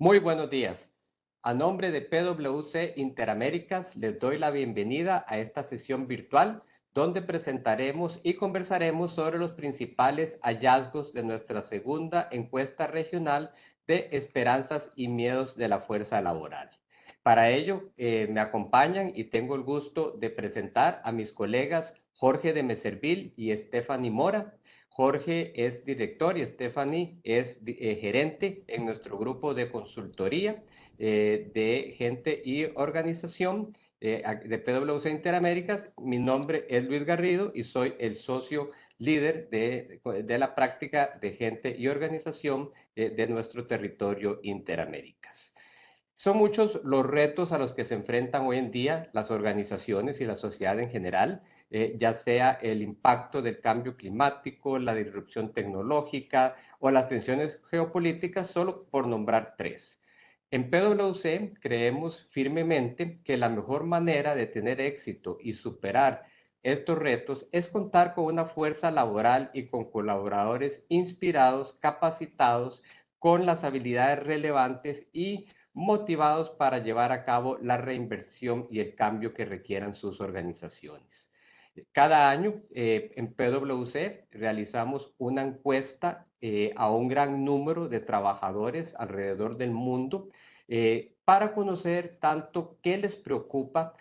Muy buenos días. A nombre de PwC Interaméricas, les doy la bienvenida a esta sesión virtual donde presentaremos y conversaremos sobre los principales hallazgos de nuestra segunda encuesta regional de esperanzas y miedos de la fuerza laboral. Para ello, me acompañan y tengo el gusto de presentar a mis colegas Jorge de Meservil y Stephanie Mora. Jorge es director y Stephanie es gerente en nuestro grupo de consultoría de gente y organización de PwC Interaméricas. Mi nombre es Luis Garrido y soy el socio líder de la práctica de gente y organización de nuestro territorio Interaméricas. Son muchos los retos a los que se enfrentan hoy en día las organizaciones y la sociedad en general, ya sea el impacto del cambio climático, la disrupción tecnológica o las tensiones geopolíticas, solo por nombrar tres. En PwC creemos firmemente que la mejor manera de tener éxito y superar estos retos es contar con una fuerza laboral y con colaboradores inspirados, capacitados, con las habilidades relevantes y motivados para llevar a cabo la reinversión y el cambio que requieran sus organizaciones. Cada año en PwC realizamos una encuesta a un gran número de trabajadores alrededor del mundo para conocer tanto qué les preocupa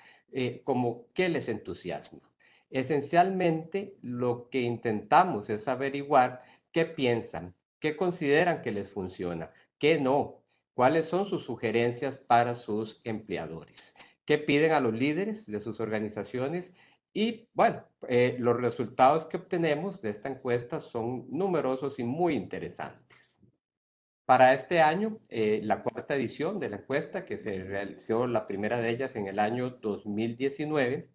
como qué les entusiasma. Esencialmente, lo que intentamos es averiguar qué piensan, qué consideran que les funciona, qué no, cuáles son sus sugerencias para sus empleadores, qué piden a los líderes de sus organizaciones y, bueno, los resultados que obtenemos de esta encuesta son numerosos y muy interesantes. Para este año, la cuarta edición de la encuesta, que se realizó la primera de ellas en el año 2019,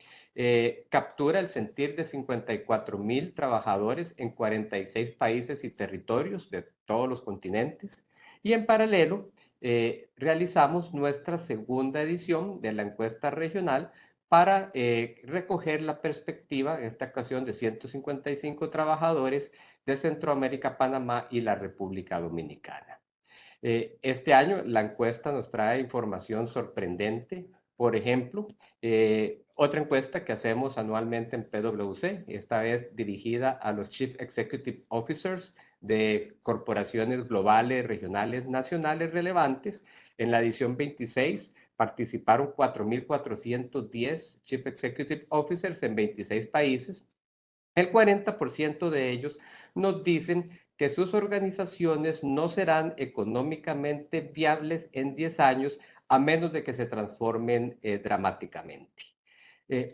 captura el sentir de 54,000 trabajadores en 46 países y territorios de todos los continentes. Y en paralelo, realizamos nuestra segunda edición de la encuesta regional para recoger la perspectiva, en esta ocasión, de 155 trabajadores de Centroamérica, Panamá y la República Dominicana. Este año la encuesta nos trae información sorprendente. Por ejemplo, otra encuesta que hacemos anualmente en PwC, esta vez dirigida a los Chief Executive Officers de corporaciones globales, regionales, nacionales relevantes. En la edición 26 participaron 4,410 Chief Executive Officers en 26 países. El 40% de ellos nos dicen que sus organizaciones no serán económicamente viables en 10 años a menos de que se transformen dramáticamente.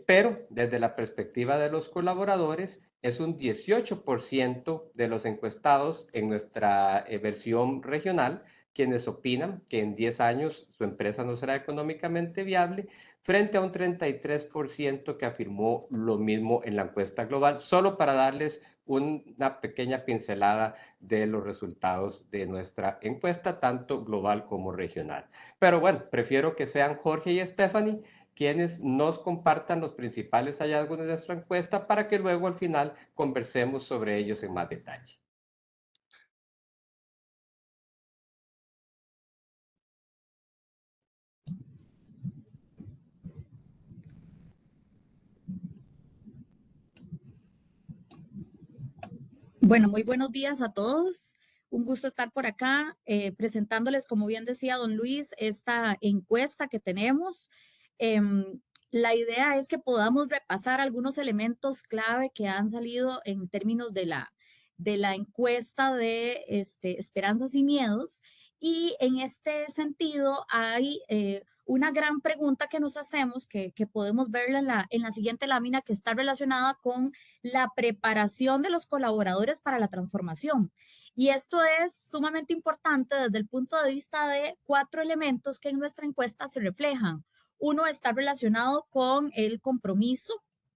Pero desde la perspectiva de los colaboradores, es un 18% de los encuestados en nuestra versión regional quienes opinan que en 10 años su empresa no será económicamente viable, frente a un 33% que afirmó lo mismo en la encuesta global, solo para darles una pequeña pincelada de los resultados de nuestra encuesta, tanto global como regional. Pero bueno, prefiero que sean Jorge y Stephanie quienes nos compartan los principales hallazgos de nuestra encuesta para que luego al final conversemos sobre ellos en más detalle. Bueno, muy buenos días a todos. Un gusto estar por acá presentándoles, como bien decía don Luis, esta encuesta que tenemos. La idea es que podamos repasar algunos elementos clave que han salido en términos de la encuesta de esperanzas y miedos. Y en este sentido hay una gran pregunta que nos hacemos, que podemos verla en la siguiente lámina, que está relacionada con la preparación de los colaboradores para la transformación. Y esto es sumamente importante desde el punto de vista de cuatro elementos que en nuestra encuesta se reflejan. Uno está relacionado con el compromiso,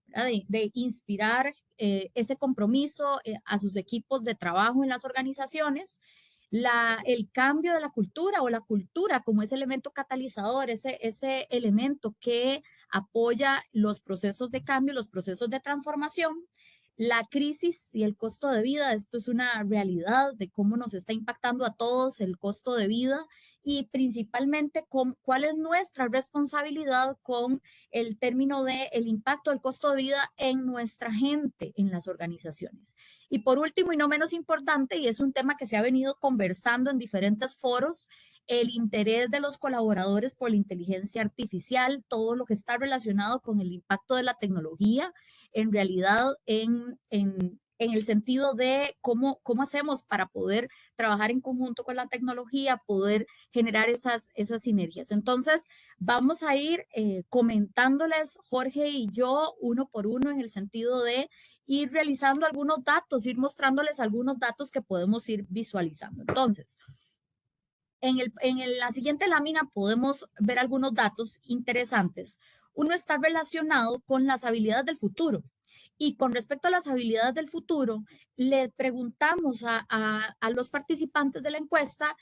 de inspirar ese compromiso a sus equipos de trabajo en las organizaciones. El cambio de la cultura o la cultura como ese elemento catalizador, ese elemento que apoya los procesos de cambio, los procesos de transformación. La crisis y el costo de vida, esto es una realidad de cómo nos está impactando a todos el costo de vida y principalmente cuál es nuestra responsabilidad con el término de el impacto del costo de vida en nuestra gente en las organizaciones. Y por último y no menos importante, y es un tema que se ha venido conversando en diferentes foros, el interés de los colaboradores por la inteligencia artificial, todo lo que está relacionado con el impacto de la tecnología, en realidad en el sentido de cómo hacemos para poder trabajar en conjunto con la tecnología, poder generar esas sinergias. Entonces, vamos a ir comentándoles, Jorge y yo, uno por uno, en el sentido de ir realizando algunos datos, ir mostrándoles algunos datos que podemos ir visualizando. Entonces, la siguiente lámina podemos ver algunos datos interesantes. Uno está relacionado con las habilidades del futuro. Y con respecto a las habilidades del futuro, le preguntamos a los participantes de la encuesta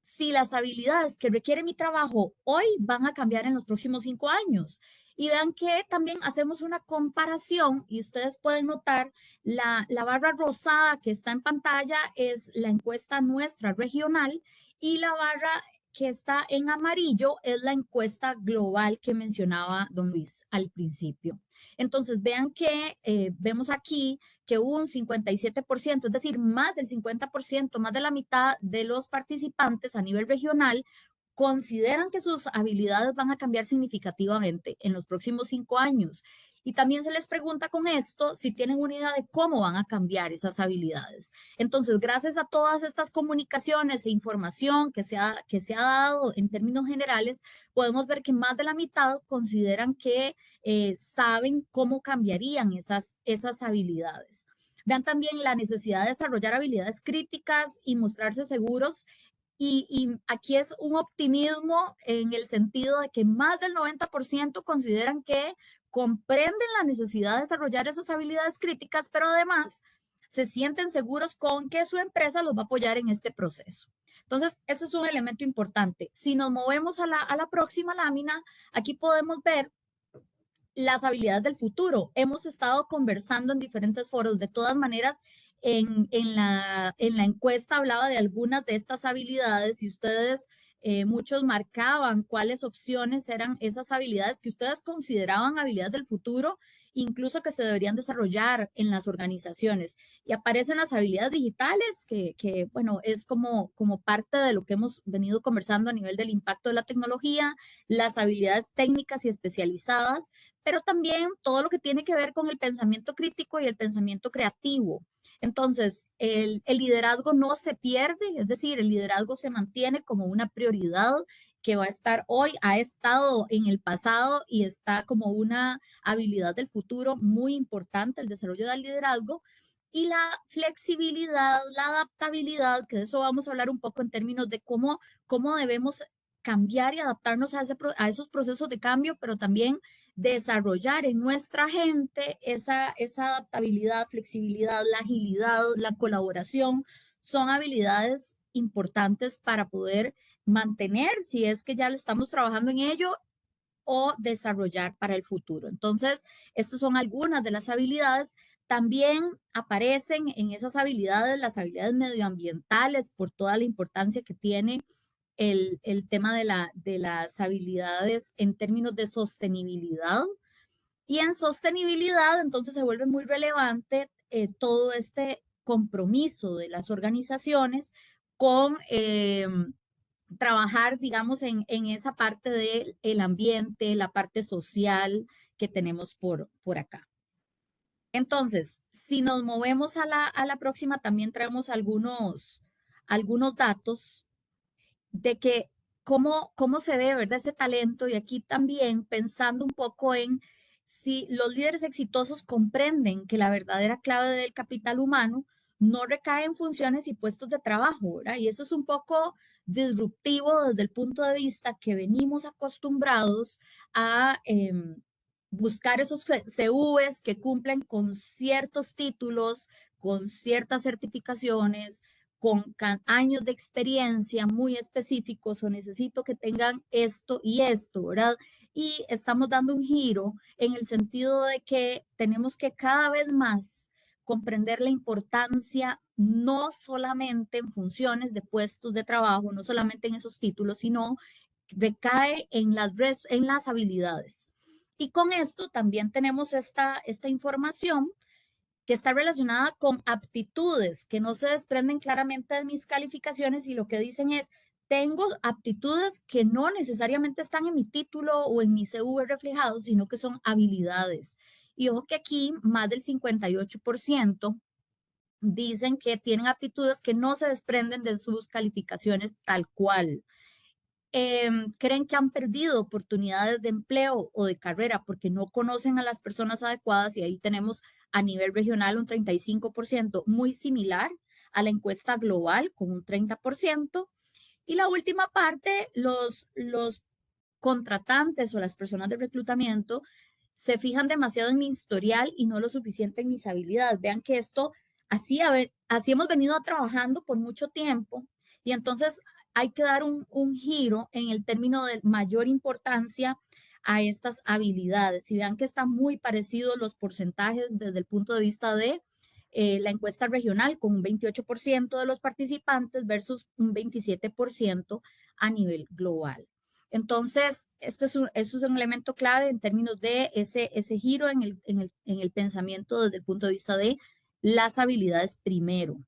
si las habilidades que requiere mi trabajo hoy van a cambiar en los próximos 5 años. Y vean que también hacemos una comparación y ustedes pueden notar la barra rosada que está en pantalla es la encuesta nuestra regional y la barra que está en amarillo es la encuesta global que mencionaba don Luis al principio. Entonces, vean que vemos aquí que hubo un 57%, es decir, más del 50%, más de la mitad de los participantes a nivel regional consideran que sus habilidades van a cambiar significativamente en los próximos 5 años. Y también se les pregunta con esto si tienen una idea de cómo van a cambiar esas habilidades. Entonces, gracias a todas estas comunicaciones e información que se ha dado en términos generales, podemos ver que más de la mitad consideran que saben cómo cambiarían esas habilidades. Vean también la necesidad de desarrollar habilidades críticas y mostrarse seguros y aquí es un optimismo en el sentido de que más del 90% consideran que comprenden la necesidad de desarrollar esas habilidades críticas, pero además se sienten seguros con que su empresa los va a apoyar en este proceso. Entonces, este es un elemento importante. Si nos movemos a la próxima lámina, aquí podemos ver las habilidades del futuro. Hemos estado conversando en diferentes foros. De todas maneras, en la encuesta hablaba de algunas de estas habilidades y ustedes, muchos marcaban cuáles opciones eran esas habilidades que ustedes consideraban habilidades del futuro, incluso que se deberían desarrollar en las organizaciones. Y aparecen las habilidades digitales, bueno, es como parte de lo que hemos venido conversando a nivel del impacto de la tecnología, las habilidades técnicas y especializadas, pero también todo lo que tiene que ver con el pensamiento crítico y el pensamiento creativo. Entonces, el liderazgo no se pierde, es decir, el liderazgo se mantiene como una prioridad que va a estar hoy, ha estado en el pasado y está como una habilidad del futuro muy importante, el desarrollo del liderazgo. Y la flexibilidad, la adaptabilidad, que de eso vamos a hablar un poco en términos de cómo debemos cambiar y adaptarnos a esos procesos de cambio, pero también desarrollar en nuestra gente esa adaptabilidad, flexibilidad, la agilidad, la colaboración, son habilidades importantes para poder mantener, si es que ya le estamos trabajando en ello, o desarrollar para el futuro. Entonces, estas son algunas de las habilidades. También aparecen en esas habilidades las habilidades medioambientales por toda la importancia que tiene el tema de las habilidades en términos de sostenibilidad. Y en sostenibilidad, entonces se vuelve muy relevante todo este compromiso de las organizaciones con trabajar, digamos, en esa parte del ambiente, la parte social que tenemos por acá. Entonces, si nos movemos a la próxima, también traemos algunos datos de que cómo se ve, ¿verdad? Ese talento y aquí también pensando un poco en si los líderes exitosos comprenden que la verdadera clave del capital humano no recae en funciones y puestos de trabajo, ¿verdad? Y esto es un poco disruptivo desde el punto de vista que venimos acostumbrados a buscar esos CVs que cumplen con ciertos títulos, con ciertas certificaciones, con años de experiencia muy específicos o necesito que tengan esto y esto, ¿verdad? Y estamos dando un giro en el sentido de que tenemos que cada vez más comprender la importancia no solamente en funciones de puestos de trabajo, no solamente en esos títulos, sino recae en las habilidades. Y con esto también tenemos esta información que está relacionada con aptitudes que no se desprenden claramente de mis calificaciones y lo que dicen es, tengo aptitudes que no necesariamente están en mi título o en mi CV reflejados, sino que son habilidades. Y ojo que aquí más del 58% dicen que tienen aptitudes que no se desprenden de sus calificaciones tal cual. Creen que han perdido oportunidades de empleo o de carrera porque no conocen a las personas adecuadas y ahí tenemos a nivel regional un 35%, muy similar a la encuesta global con un 30%. Y la última parte, los contratantes o las personas de reclutamiento se fijan demasiado en mi historial y no lo suficiente en mis habilidades. Vean que esto, así hemos venido trabajando por mucho tiempo y entonces hay que dar un giro en el término de mayor importancia a estas habilidades. Y vean que están muy parecidos los porcentajes desde el punto de vista de la encuesta regional, con un 28% de los participantes versus un 27% a nivel global. Entonces, eso es un elemento clave en términos de ese giro en el pensamiento desde el punto de vista de las habilidades primero.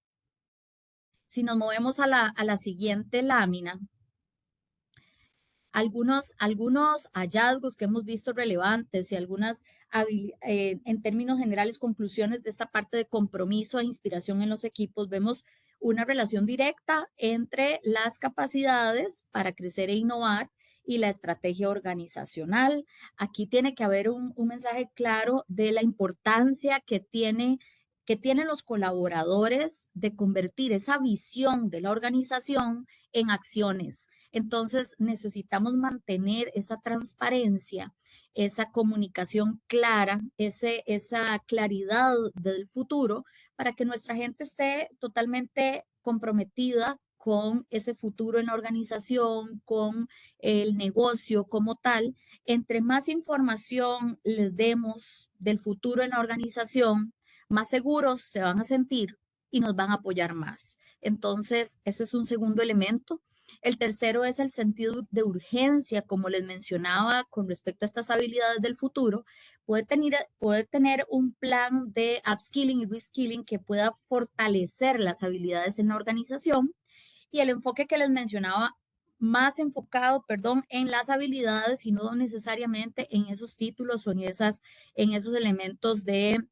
Si nos movemos a la siguiente lámina, algunos hallazgos que hemos visto relevantes y algunas, en términos generales, conclusiones de esta parte de compromiso e inspiración en los equipos, vemos una relación directa entre las capacidades para crecer e innovar y la estrategia organizacional. Aquí tiene que haber un mensaje claro de la importancia que tienen los colaboradores de convertir esa visión de la organización en acciones. Entonces, necesitamos mantener esa transparencia, esa comunicación clara, esa claridad del futuro para que nuestra gente esté totalmente comprometida con ese futuro en la organización, con el negocio como tal. Entre más información les demos del futuro en la organización, más seguros se van a sentir y nos van a apoyar más. Entonces, ese es un segundo elemento. El tercero es el sentido de urgencia, como les mencionaba, con respecto a estas habilidades del futuro. Puede tener un plan de upskilling y reskilling que pueda fortalecer las habilidades en la organización. Y el enfoque que les mencionaba, más enfocado, perdón, en las habilidades y no necesariamente en esos títulos o en esos elementos de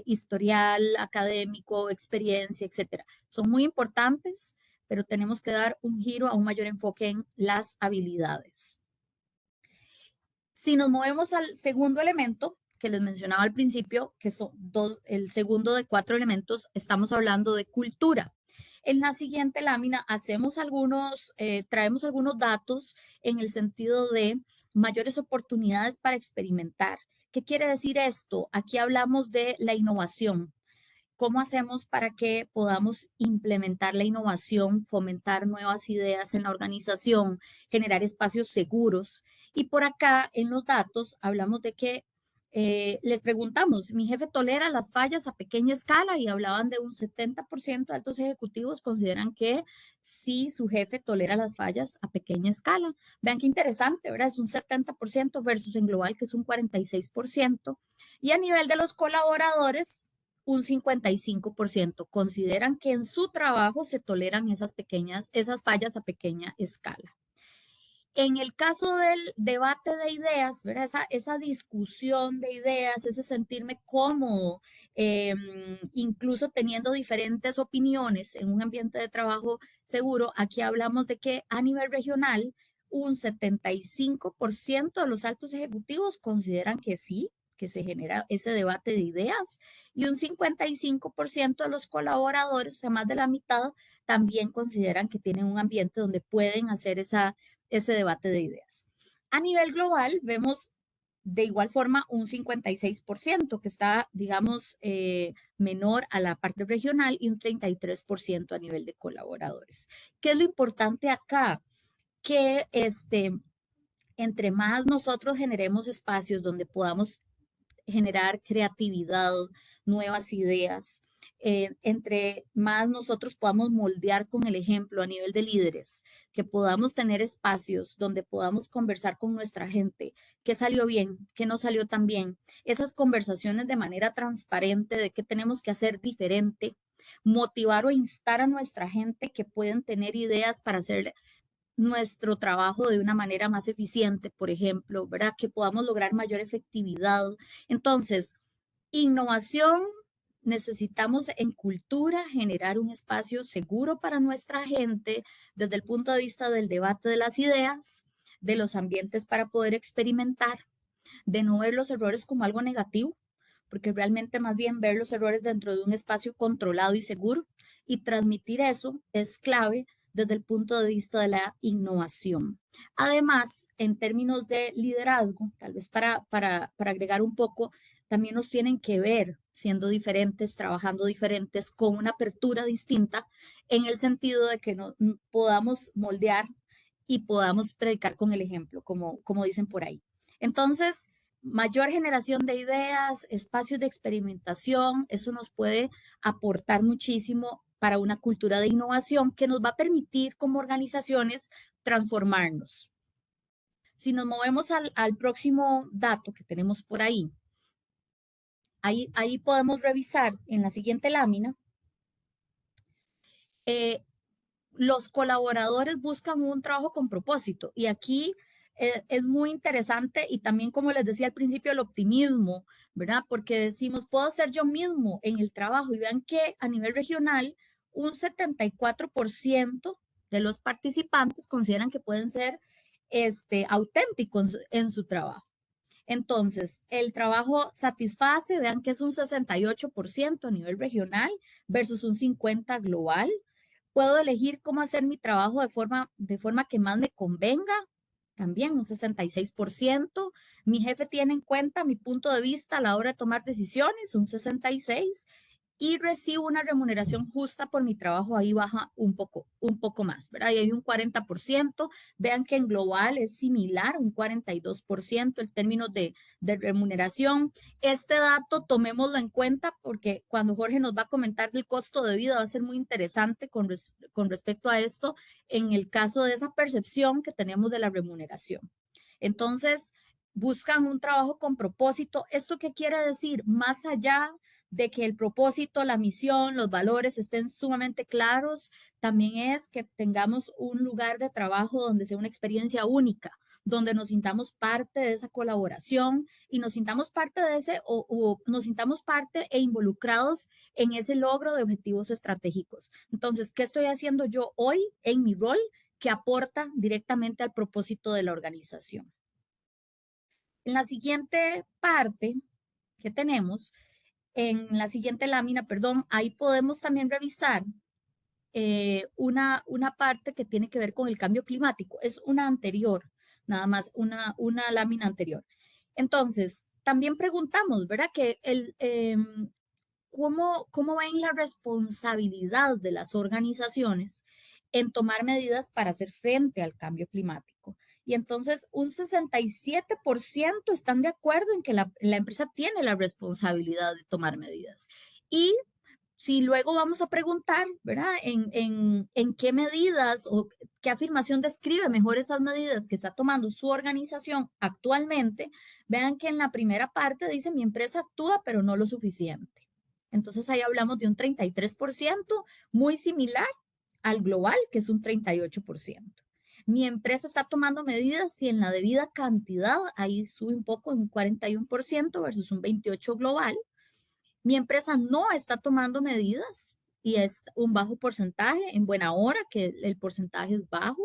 historial académico, experiencia, etcétera. Son muy importantes, pero tenemos que dar un giro a un mayor enfoque en las habilidades. Si nos movemos al segundo elemento que les mencionaba al principio, que son el segundo de 4 elementos, estamos hablando de cultura. En la siguiente lámina traemos algunos datos en el sentido de mayores oportunidades para experimentar. ¿Qué quiere decir esto? Aquí hablamos de la innovación. ¿Cómo hacemos para que podamos implementar la innovación, fomentar nuevas ideas en la organización, generar espacios seguros? Y por acá en los datos hablamos de que les preguntamos, mi jefe tolera las fallas a pequeña escala y hablaban de un 70% de altos ejecutivos consideran que sí, su jefe tolera las fallas a pequeña escala. Vean qué interesante, ¿verdad? Es un 70% versus en global que es un 46%. Y a nivel de los colaboradores, un 55% consideran que en su trabajo se toleran esas fallas a pequeña escala. En el caso del debate de ideas, ¿verdad? Esa discusión de ideas, ese sentirme cómodo, incluso teniendo diferentes opiniones en un ambiente de trabajo seguro, aquí hablamos de que a nivel regional, un 75% de los altos ejecutivos consideran que sí, que se genera ese debate de ideas, y un 55% de los colaboradores, o sea, más de la mitad, también consideran que tienen un ambiente donde pueden hacer ese debate de ideas. A nivel global, vemos de igual forma un 56% que está, digamos, menor a la parte regional y un 33% a nivel de colaboradores. ¿Qué es lo importante acá? Que entre más nosotros generemos espacios donde podamos generar creatividad, nuevas ideas. Entre más nosotros podamos moldear con el ejemplo a nivel de líderes, que podamos tener espacios donde podamos conversar con nuestra gente, qué salió bien, qué no salió tan bien, esas conversaciones de manera transparente de qué tenemos que hacer diferente, motivar o instar a nuestra gente que pueden tener ideas para hacer nuestro trabajo de una manera más eficiente, por ejemplo, ¿verdad? Que podamos lograr mayor efectividad. Entonces, innovación, necesitamos en cultura generar un espacio seguro para nuestra gente desde el punto de vista del debate de las ideas, de los ambientes para poder experimentar, de no ver los errores como algo negativo, porque realmente más bien ver los errores dentro de un espacio controlado y seguro y transmitir eso es clave desde el punto de vista de la innovación. Además, en términos de liderazgo, tal vez para agregar un poco, también nos tienen que ver siendo diferentes, trabajando diferentes, con una apertura distinta, en el sentido de que no, podamos moldear y podamos predicar con el ejemplo, como dicen por ahí. Entonces, mayor generación de ideas, espacios de experimentación, eso nos puede aportar muchísimo para una cultura de innovación que nos va a permitir como organizaciones transformarnos. Si nos movemos al próximo dato que tenemos por ahí, ahí podemos revisar en la siguiente lámina, eh, los colaboradores buscan un trabajo con propósito y aquí es muy interesante y también, como les decía al principio, el optimismo, ¿verdad? Porque decimos, puedo ser yo mismo en el trabajo y vean que a nivel regional un 74% de los participantes consideran que pueden ser auténticos en su trabajo. Entonces, el trabajo satisface, vean que es un 68% a nivel regional versus un 50% global. Puedo elegir cómo hacer mi trabajo de forma que más me convenga, también un 66%. Mi jefe tiene en cuenta mi punto de vista a la hora de tomar decisiones, un 66%, y recibo una remuneración justa por mi trabajo, ahí baja un poco más, ¿verdad? Y hay un 40%, vean que en global es similar, un 42% el término de remuneración. Este dato tomémoslo en cuenta porque cuando Jorge nos va a comentar del costo de vida va a ser muy interesante con respecto a esto en el caso de esa percepción que tenemos de la remuneración. Entonces, buscan un trabajo con propósito. ¿Esto qué quiere decir? Más allá de que el propósito, la misión, los valores estén sumamente claros, también es que tengamos un lugar de trabajo donde sea una experiencia única, donde nos sintamos parte de esa colaboración y nos sintamos parte de ese o nos sintamos parte e involucrados en ese logro de objetivos estratégicos. Entonces, ¿qué estoy haciendo yo hoy en mi rol que aporta directamente al propósito de la organización? En la siguiente parte que tenemos, en la siguiente lámina, perdón, ahí podemos también revisar una parte que tiene que ver con el cambio climático. Es una anterior, nada más, una lámina anterior. Entonces, también preguntamos, ¿verdad? Que ¿cómo ven la responsabilidad de las organizaciones en tomar medidas para hacer frente al cambio climático? Y entonces un 67% están de acuerdo en que la empresa tiene la responsabilidad de tomar medidas. Y si luego vamos a preguntar, ¿verdad? En qué medidas o qué afirmación describe mejor esas medidas que está tomando su organización actualmente, vean que en la primera parte dice mi empresa actúa, pero no lo suficiente. Entonces ahí hablamos de un 33%, muy similar al global, que es un 38%. Mi empresa está tomando medidas y en la debida cantidad, ahí sube un poco en un 41% versus un 28% global. Mi empresa no está tomando medidas y es un bajo porcentaje, en buena hora que el porcentaje es bajo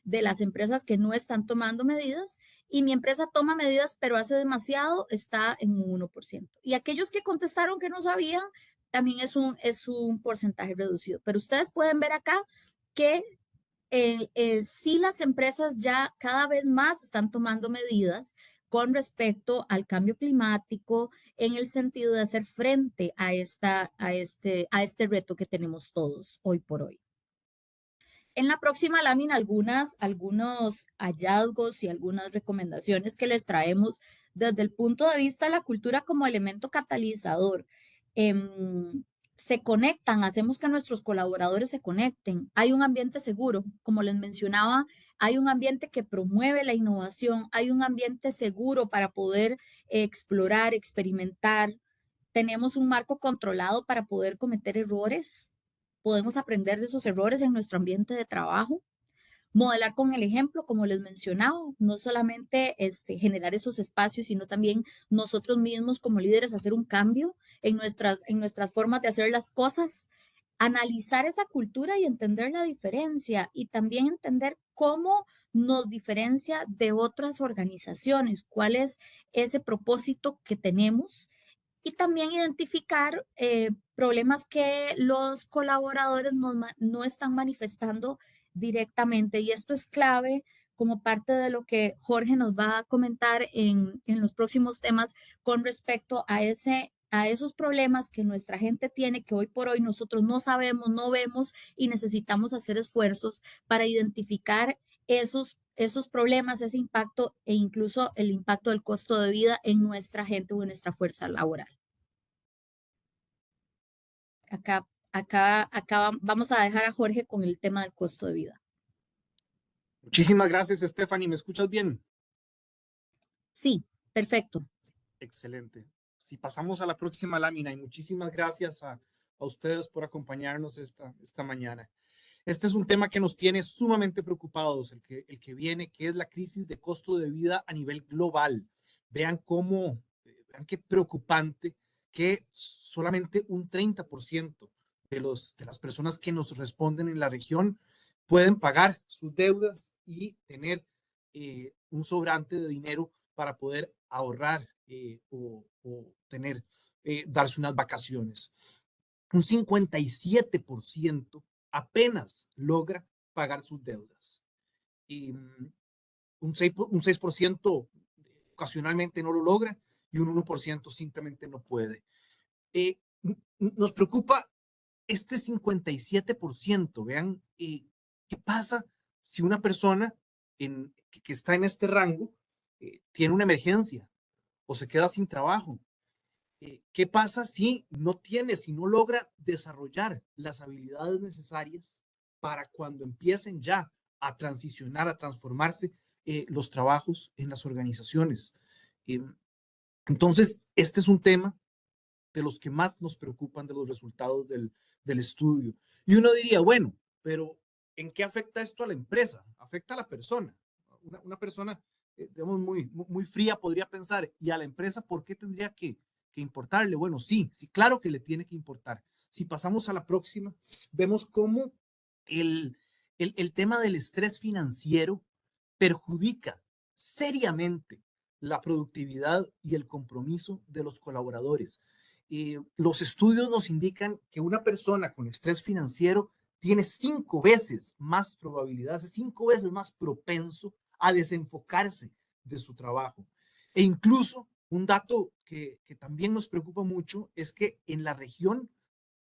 de las empresas que no están tomando medidas, y mi empresa toma medidas pero hace demasiado, está en un 1%. Y aquellos que contestaron que no sabían, también es un porcentaje reducido. Pero ustedes pueden ver acá que sí las empresas ya cada vez más están tomando medidas con respecto al cambio climático en el sentido de hacer frente a este reto que tenemos todos hoy por hoy. En la próxima lámina, algunos hallazgos y algunas recomendaciones que les traemos desde el punto de vista de la cultura como elemento catalizador. Se conectan, hacemos que nuestros colaboradores se conecten. Hay un ambiente seguro, como les mencionaba, hay un ambiente que promueve la innovación, hay un ambiente seguro para poder explorar, experimentar. Tenemos un marco controlado para poder cometer errores. Podemos aprender de esos errores en nuestro ambiente de trabajo. Modelar con el ejemplo, como les mencionaba, no solamente generar esos espacios, sino también nosotros mismos como líderes hacer un cambio en nuestras formas de hacer las cosas, analizar esa cultura y entender la diferencia y también entender cómo nos diferencia de otras organizaciones, cuál es ese propósito que tenemos y también identificar problemas que los colaboradores no están manifestando directamente. Y esto es clave como parte de lo que Jorge nos va a comentar en los próximos temas con respecto a esos problemas que nuestra gente tiene, que hoy por hoy nosotros no sabemos, no vemos y necesitamos hacer esfuerzos para identificar esos problemas, ese impacto e incluso el impacto del costo de vida en nuestra gente o en nuestra fuerza laboral. Acá vamos a dejar a Jorge con el tema del costo de vida. Muchísimas gracias, Stephanie. ¿Me escuchas bien? Sí, perfecto. Excelente. Si pasamos a la próxima lámina, y muchísimas gracias a ustedes por acompañarnos esta mañana. Este es un tema que nos tiene sumamente preocupados, el que viene, que es la crisis de costo de vida a nivel global. Vean qué preocupante que solamente un 30% de las personas que nos responden en la región pueden pagar sus deudas y tener un sobrante de dinero para poder ahorrar o tener, darse unas vacaciones. Un 57% apenas logra pagar sus deudas. Y un 6% ocasionalmente no lo logra y un 1% simplemente no puede. Nos preocupa este 57%. Vean qué pasa si una persona que está en este rango tiene una emergencia o se queda sin trabajo. ¿Qué pasa si no logra desarrollar las habilidades necesarias para cuando empiecen ya a transicionar, a transformarse los trabajos en las organizaciones? Entonces, este es un tema de los que más nos preocupan de los resultados del estudio. Y uno diría, bueno, pero ¿en qué afecta esto a la empresa? Afecta a la persona. Una persona, digamos, muy fría podría pensar, ¿y a la empresa por qué tendría que importarle? Bueno, sí, claro que le tiene que importar. Si pasamos a la próxima, vemos cómo el tema del estrés financiero perjudica seriamente la productividad y el compromiso de los colaboradores. Los estudios nos indican que una persona con estrés financiero tiene 5 veces más probabilidades, 5 veces más propenso a desenfocarse de su trabajo. E incluso un dato que también nos preocupa mucho es que en la región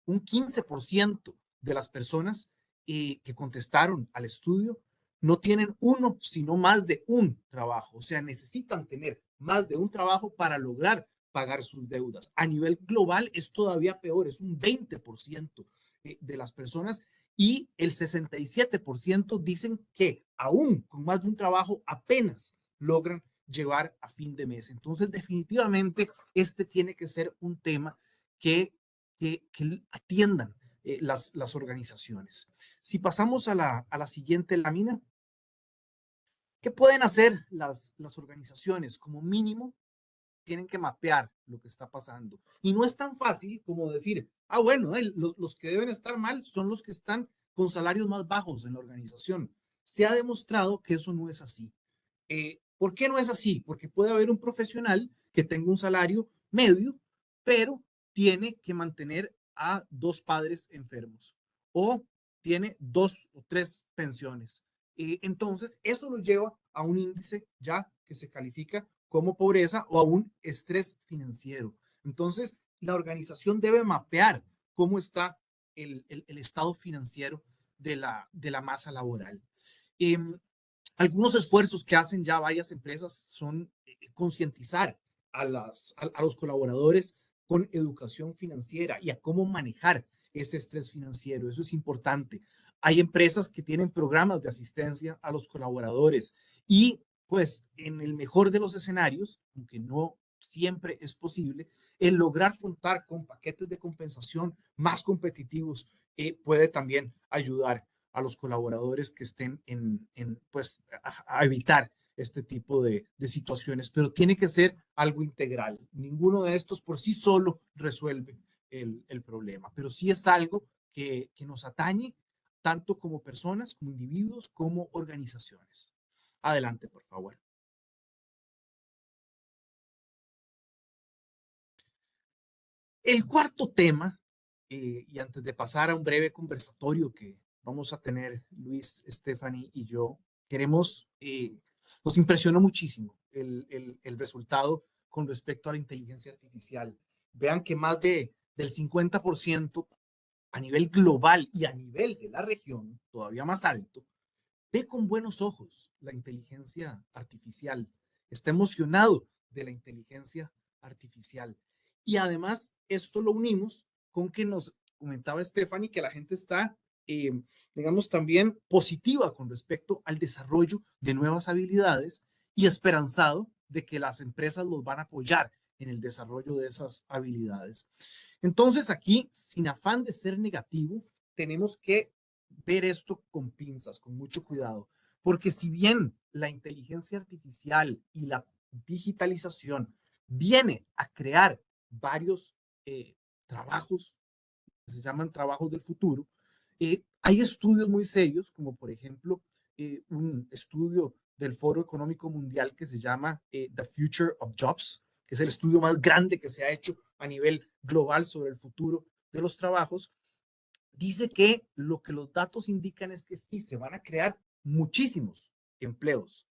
un 15% de las personas que contestaron al estudio no tienen uno, sino más de un trabajo. O sea, necesitan tener más de un trabajo para lograr pagar sus deudas. A nivel global es todavía peor, es un 20% de las personas y el 67% dicen que aún con más de un trabajo apenas logran llevar a fin de mes. Entonces, definitivamente, este tiene que ser un tema que atiendan las organizaciones. Si pasamos a la siguiente lámina, ¿qué pueden hacer las organizaciones? Como mínimo, tienen que mapear lo que está pasando. Y no es tan fácil como decir, bueno, los que deben estar mal son los que están con salarios más bajos en la organización. Se ha demostrado que eso no es así. ¿Por qué no es así? Porque puede haber un profesional que tenga un salario medio, pero tiene que mantener a 2 padres enfermos o tiene 2 o 3 pensiones. Entonces, eso lo lleva a un índice ya que se califica como pobreza o a un estrés financiero. Entonces, la organización debe mapear cómo está el estado financiero de la masa laboral. Algunos esfuerzos que hacen ya varias empresas son concientizar a los colaboradores con educación financiera y a cómo manejar ese estrés financiero. Eso es importante. Hay empresas que tienen programas de asistencia a los colaboradores y pues en el mejor de los escenarios, aunque no siempre es posible, el lograr contar con paquetes de compensación más competitivos puede también ayudar a los colaboradores que estén pues, a evitar este tipo de situaciones, pero tiene que ser algo integral. Ninguno de estos por sí solo resuelve el problema, pero sí es algo que nos atañe tanto como personas, como individuos, como organizaciones. Adelante, por favor. El cuarto tema, y antes de pasar a un breve conversatorio que vamos a tener Luis, Stephanie y yo, nos impresionó muchísimo el resultado con respecto a la inteligencia artificial. Vean que más del 50% a nivel global y a nivel de la región, todavía más alto, ve con buenos ojos la inteligencia artificial, está emocionado de la inteligencia artificial. Y además, esto lo unimos con que nos comentaba Stephanie que la gente está, digamos, también positiva con respecto al desarrollo de nuevas habilidades y esperanzado de que las empresas los van a apoyar en el desarrollo de esas habilidades. Entonces, aquí, sin afán de ser negativo, tenemos que ver esto con pinzas, con mucho cuidado, porque si bien la inteligencia artificial y la digitalización viene a crear varios trabajos que se llaman trabajos del futuro, hay estudios muy serios, como por ejemplo un estudio del Foro Económico Mundial que se llama The Future of Jobs, que es el estudio más grande que se ha hecho a nivel global sobre el futuro de los trabajos. Dice que lo que los datos indican es que sí, se van a crear muchísimos empleos,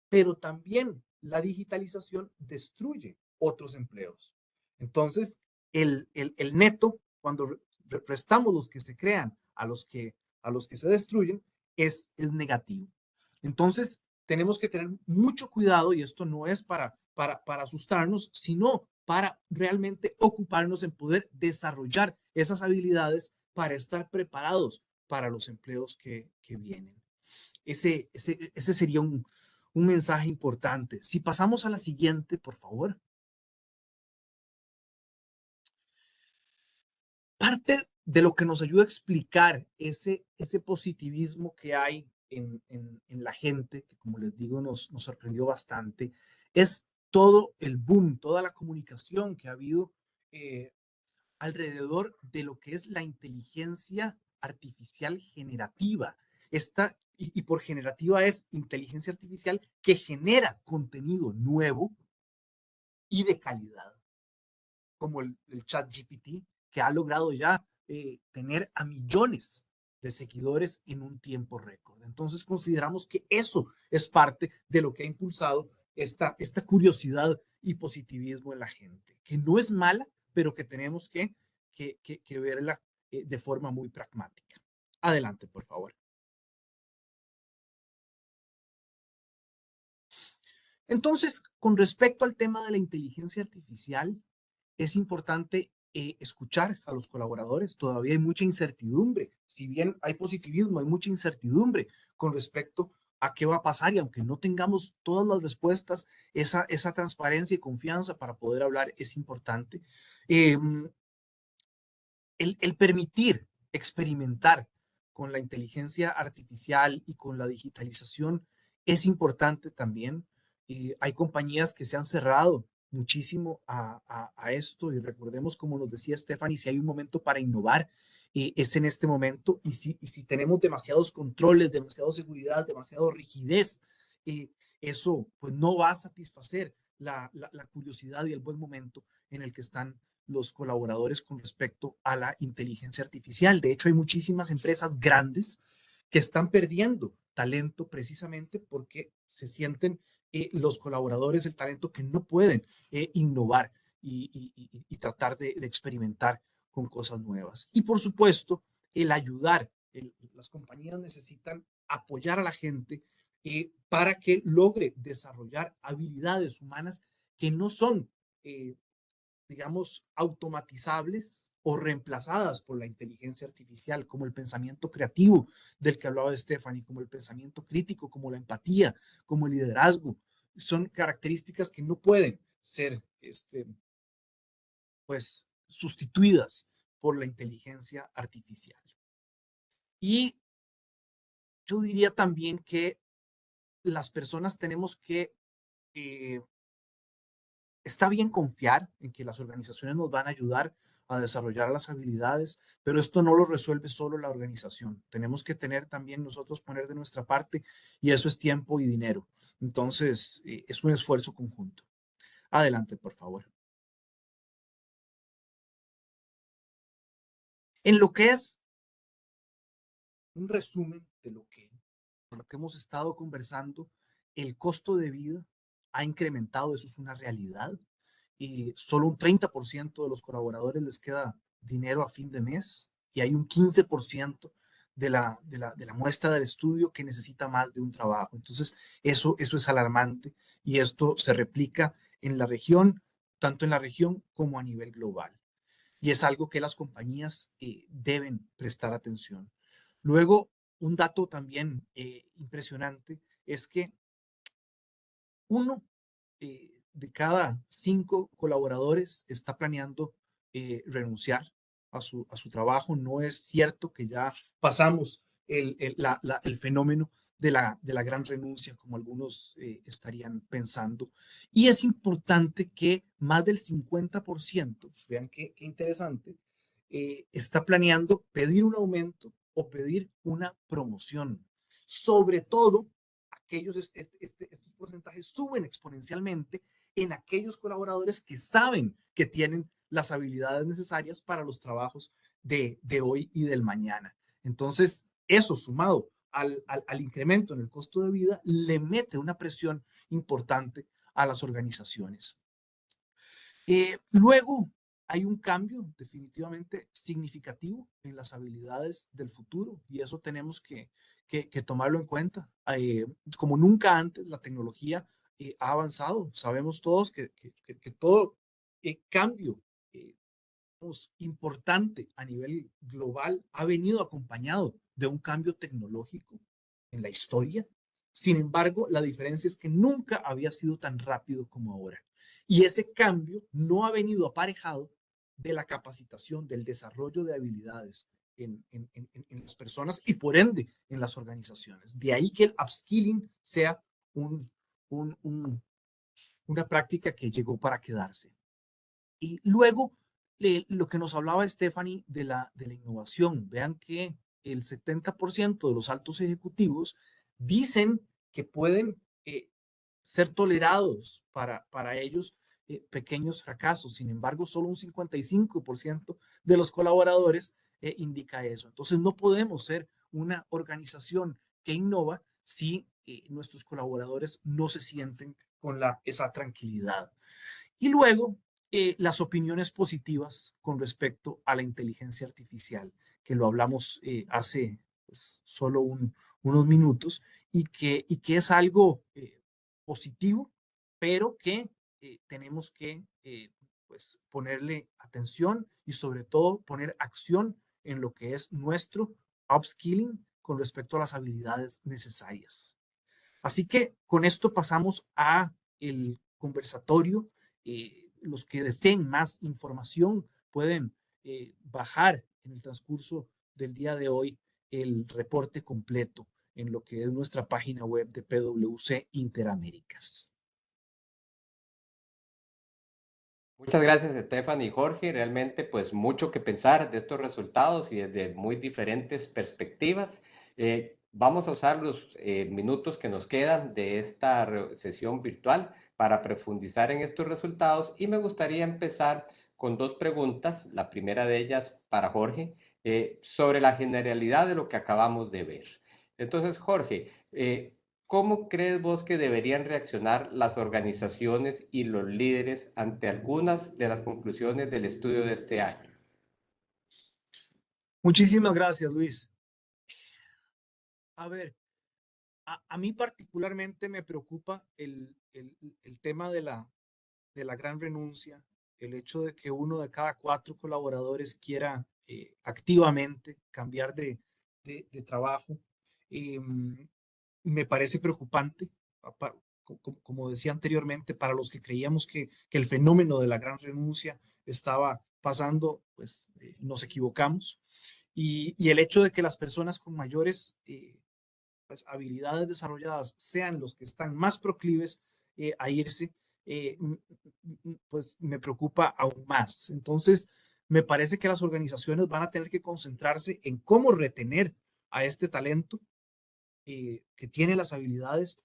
pero también la digitalización destruye otros empleos. Entonces, el neto, cuando restamos los que se crean a los que se destruyen, es negativo. Entonces, tenemos que tener mucho cuidado, y esto no es para asustarnos, sino para realmente ocuparnos en poder desarrollar esas habilidades para estar preparados para los empleos que vienen. Ese sería un mensaje importante. Si pasamos a la siguiente, por favor. Parte de lo que nos ayuda a explicar ese positivismo que hay en la gente, que como les digo nos sorprendió bastante, es todo el boom, toda la comunicación que ha habido alrededor de lo que es la inteligencia artificial generativa. Y por generativa es inteligencia artificial que genera contenido nuevo y de calidad, como el chat GPT, que ha logrado ya tener a millones de seguidores en un tiempo récord. Entonces consideramos que eso es parte de lo que ha impulsado esta curiosidad y positivismo en la gente, que no es mala, pero que tenemos que verla de forma muy pragmática. Adelante, por favor. Entonces, con respecto al tema de la inteligencia artificial, es importante escuchar a los colaboradores. Todavía hay mucha incertidumbre. Si bien hay positivismo, hay mucha incertidumbre con respecto a qué va a pasar, y aunque no tengamos todas las respuestas, esa transparencia y confianza para poder hablar es importante. El permitir experimentar con la inteligencia artificial y con la digitalización es importante también. Hay compañías que se han cerrado muchísimo a esto, y recordemos, como nos decía Stephanie, si hay un momento para innovar, es en este momento, y si tenemos demasiados controles, demasiada seguridad, demasiada rigidez, eso pues no va a satisfacer la curiosidad y el buen momento en el que están los colaboradores con respecto a la inteligencia artificial. De hecho, hay muchísimas empresas grandes que están perdiendo talento precisamente porque se sienten los colaboradores, el talento, que no pueden innovar y tratar de experimentar con cosas nuevas. Y por supuesto, el ayudar, las compañías necesitan apoyar a la gente para que logre desarrollar habilidades humanas que no son, digamos, automatizables o reemplazadas por la inteligencia artificial, como el pensamiento creativo del que hablaba Stephanie, como el pensamiento crítico, como la empatía, como el liderazgo. Son características que no pueden ser, pues, sustituidas por la inteligencia artificial. Y yo diría también que las personas tenemos que, está bien confiar en que las organizaciones nos van a ayudar a desarrollar las habilidades, pero esto no lo resuelve solo la organización. Tenemos que tener también nosotros poner de nuestra parte y eso es tiempo y dinero. Entonces, es un esfuerzo conjunto. Adelante, por favor. En lo que es un resumen de lo que hemos estado conversando, el costo de vida ha incrementado, eso es una realidad. Y solo un 30% de los colaboradores les queda dinero a fin de mes y hay un 15% de la muestra del estudio que necesita más de un trabajo. Entonces, eso es alarmante y esto se replica en la región, tanto en la región como a nivel global. Y es algo que las compañías deben prestar atención. Luego, un dato también impresionante es que uno de cada 5 colaboradores está planeando renunciar a su trabajo. No es cierto que ya pasamos el fenómeno de la gran renuncia, como algunos estarían pensando. Y es importante que más del 50%, vean qué interesante, está planeando pedir un aumento o pedir una promoción. Sobre todo, estos porcentajes suben exponencialmente en aquellos colaboradores que saben que tienen las habilidades necesarias para los trabajos de hoy y del mañana. Entonces, eso sumado al incremento en el costo de vida, le mete una presión importante a las organizaciones. Luego, hay un cambio definitivamente significativo en las habilidades del futuro y eso tenemos que tomarlo en cuenta. Como nunca antes, la tecnología ha avanzado. Sabemos todos que todo cambio importante a nivel global ha venido acompañado de un cambio tecnológico en la historia. Sin embargo, la diferencia es que nunca había sido tan rápido como ahora. Y ese cambio no ha venido aparejado de la capacitación, del desarrollo de habilidades en las personas y por ende en las organizaciones. De ahí que el upskilling sea un, una práctica que llegó para quedarse. Y luego, lo que nos hablaba Stephanie de la innovación. Vean que el 70% de los altos ejecutivos dicen que pueden ser tolerados para ellos pequeños fracasos. Sin embargo, solo un 55% de los colaboradores indica eso. Entonces, no podemos ser una organización que innova si nuestros colaboradores no se sienten con esa tranquilidad. Y luego, las opiniones positivas con respecto a la inteligencia artificial, que lo hablamos hace pues, solo unos minutos, y que es algo positivo, pero que tenemos que pues, ponerle atención y sobre todo poner acción en lo que es nuestro upskilling con respecto a las habilidades necesarias. Así que con esto pasamos a el conversatorio. Los que deseen más información pueden bajar en el transcurso del día de hoy el reporte completo en lo que es nuestra página web de PwC Interaméricas. Muchas gracias, Estefan y Jorge. Realmente, pues mucho que pensar de estos resultados y desde muy diferentes perspectivas. Vamos a usar los minutos que nos quedan de esta sesión virtual para profundizar en estos resultados y me gustaría empezar con dos preguntas. La primera de ellas para Jorge, sobre la generalidad de lo que acabamos de ver. Entonces, Jorge, ¿cómo crees vos que deberían reaccionar las organizaciones y los líderes ante algunas de las conclusiones del estudio de este año? Muchísimas gracias, Luis. A ver, A mí particularmente me preocupa el tema de la gran renuncia, el hecho de que uno de cada 4 colaboradores quiera activamente cambiar de trabajo. Me parece preocupante, como decía anteriormente, para los que creíamos que el fenómeno de la gran renuncia estaba pasando, pues nos equivocamos. Y el hecho de que las personas con mayores pues, habilidades desarrolladas sean los que están más proclives a irse, pues me preocupa aún más. Entonces, me parece que las organizaciones van a tener que concentrarse en cómo retener a este talento que tiene las habilidades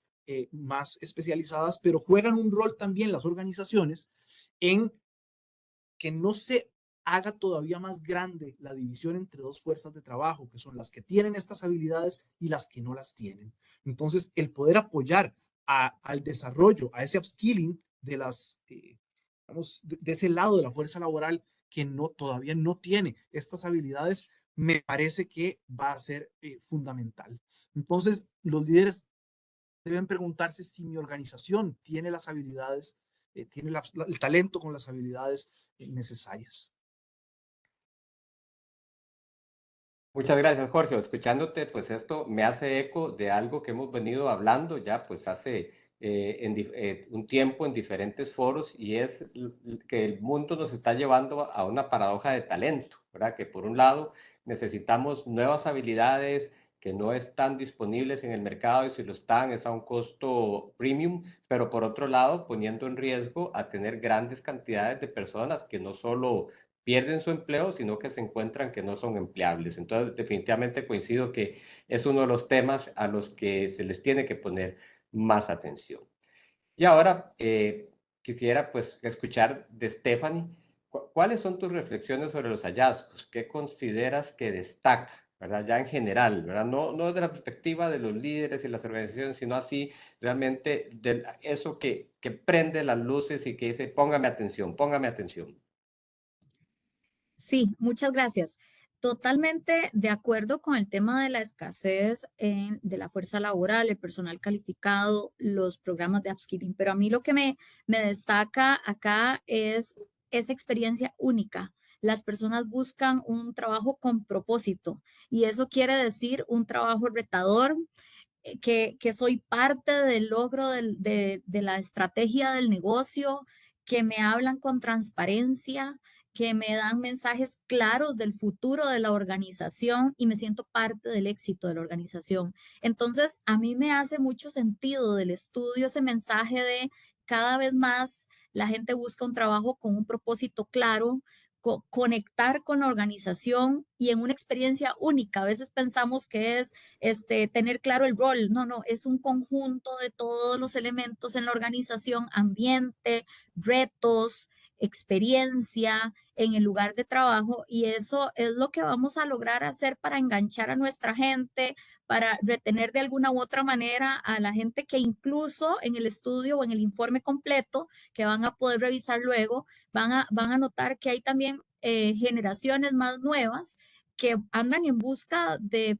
más especializadas, pero juegan un rol también las organizaciones en que no se haga todavía más grande la división entre 2 fuerzas de trabajo, que son las que tienen estas habilidades y las que no las tienen. Entonces, el poder apoyar al desarrollo, a ese upskilling de vamos, de ese lado de la fuerza laboral que todavía no tiene estas habilidades, me parece que va a ser fundamental. Entonces, los líderes deben preguntarse si mi organización tiene las habilidades, tiene el talento con las habilidades necesarias. Muchas gracias, Jorge. Escuchándote, pues esto me hace eco de algo que hemos venido hablando ya pues hace un tiempo en diferentes foros, y es que el mundo nos está llevando a una paradoja de talento, ¿verdad? Que por un lado necesitamos nuevas habilidades que no están disponibles en el mercado, y si lo están es a un costo premium, pero por otro lado poniendo en riesgo a tener grandes cantidades de personas que no solo pierden su empleo, sino que se encuentran que no son empleables. Entonces, definitivamente coincido que es uno de los temas a los que se les tiene que poner más atención. Y ahora quisiera pues escuchar de Stephanie, ¿cuáles son tus reflexiones sobre los hallazgos? ¿Qué consideras que destaca, verdad? Ya en general, ¿verdad? No desde la perspectiva de los líderes y las organizaciones, sino así realmente de eso que prende las luces y que dice, póngame atención, póngame atención. Sí, muchas gracias. Totalmente de acuerdo con el tema de la escasez de la fuerza laboral, el personal calificado, los programas de upskilling, pero a mí lo que me destaca acá es esa experiencia única. Las personas buscan un trabajo con propósito y eso quiere decir un trabajo retador, que soy parte del logro de la estrategia del negocio, que me hablan con transparencia, que me dan mensajes claros del futuro de la organización y me siento parte del éxito de la organización. Entonces, a mí me hace mucho sentido del estudio ese mensaje de cada vez más la gente busca un trabajo con un propósito claro, conectar con la organización y en una experiencia única. A veces pensamos que es tener claro el rol. No, no, es un conjunto de todos los elementos en la organización, ambiente, retos, experiencia en el lugar de trabajo, y eso es lo que vamos a lograr hacer para enganchar a nuestra gente, para retener de alguna u otra manera a la gente que incluso en el estudio o en el informe completo que van a poder revisar luego, van a notar que hay también generaciones más nuevas que andan en busca de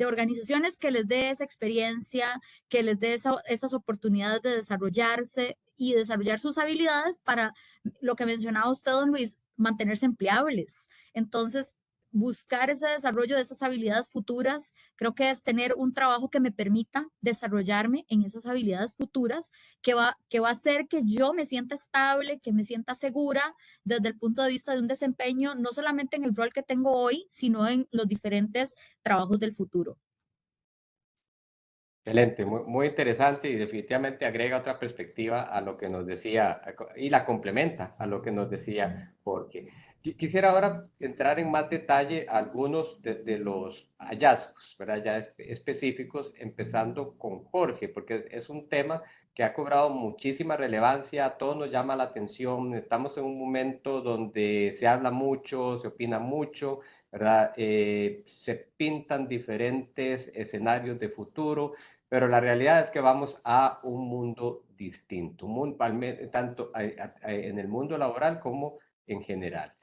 organizaciones que les dé esa experiencia, que les dé esas oportunidades de desarrollarse y desarrollar sus habilidades para lo que mencionaba usted, don Luis, mantenerse empleables. Entonces, buscar ese desarrollo de esas habilidades futuras, creo que es tener un trabajo que me permita desarrollarme en esas habilidades futuras, que va a hacer que yo me sienta estable, que me sienta segura desde el punto de vista de un desempeño, no solamente en el rol que tengo hoy, sino en los diferentes trabajos del futuro. Excelente, muy interesante, y definitivamente agrega otra perspectiva a lo que nos decía y la complementa a lo que nos decía Jorge. Quisiera ahora entrar en más detalle a algunos de los hallazgos, ¿verdad? Ya específicos, empezando con Jorge, porque es un tema que ha cobrado muchísima relevancia, a todos nos llama la atención, estamos en un momento donde se habla mucho, se opina mucho, ¿verdad? Se pintan diferentes escenarios de futuro, pero la realidad es que vamos a un mundo distinto, tanto en el mundo laboral como en general.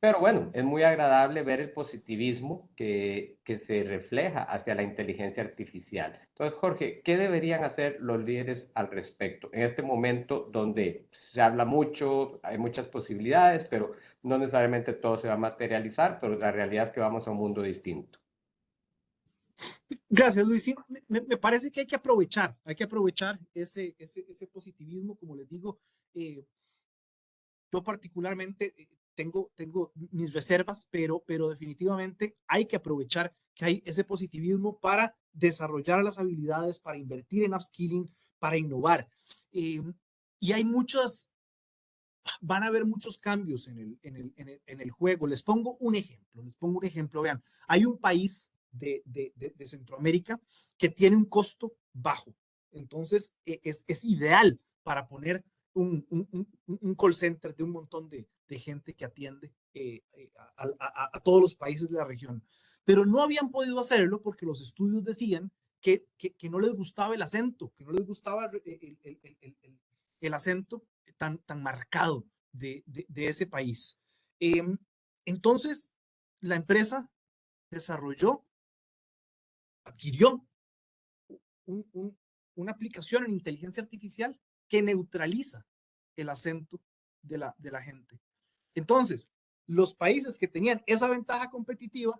Pero bueno, es muy agradable ver el positivismo que se refleja hacia la inteligencia artificial. Entonces, Jorge, ¿qué deberían hacer los líderes al respecto en este momento donde se habla mucho, hay muchas posibilidades, pero no necesariamente todo se va a materializar, pero la realidad es que vamos a un mundo distinto? Gracias, Luis. Sí, me parece que hay que aprovechar ese positivismo, como les digo. Yo particularmente tengo mis reservas, pero definitivamente hay que aprovechar que hay ese positivismo para desarrollar las habilidades, para invertir en upskilling, para innovar. Y hay van a haber muchos cambios en el juego. Les pongo un ejemplo. Vean, hay un país de Centroamérica que tiene un costo bajo. Entonces, es ideal para poner un call center de un montón de gente que atiende a todos los países de la región. Pero no habían podido hacerlo porque los estudios decían que no les gustaba el acento, que no les gustaba el acento tan marcado de ese país. Entonces, la empresa desarrolló, adquirió un, un, una aplicación en inteligencia artificial que neutraliza el acento de la gente. Entonces, los países que tenían esa ventaja competitiva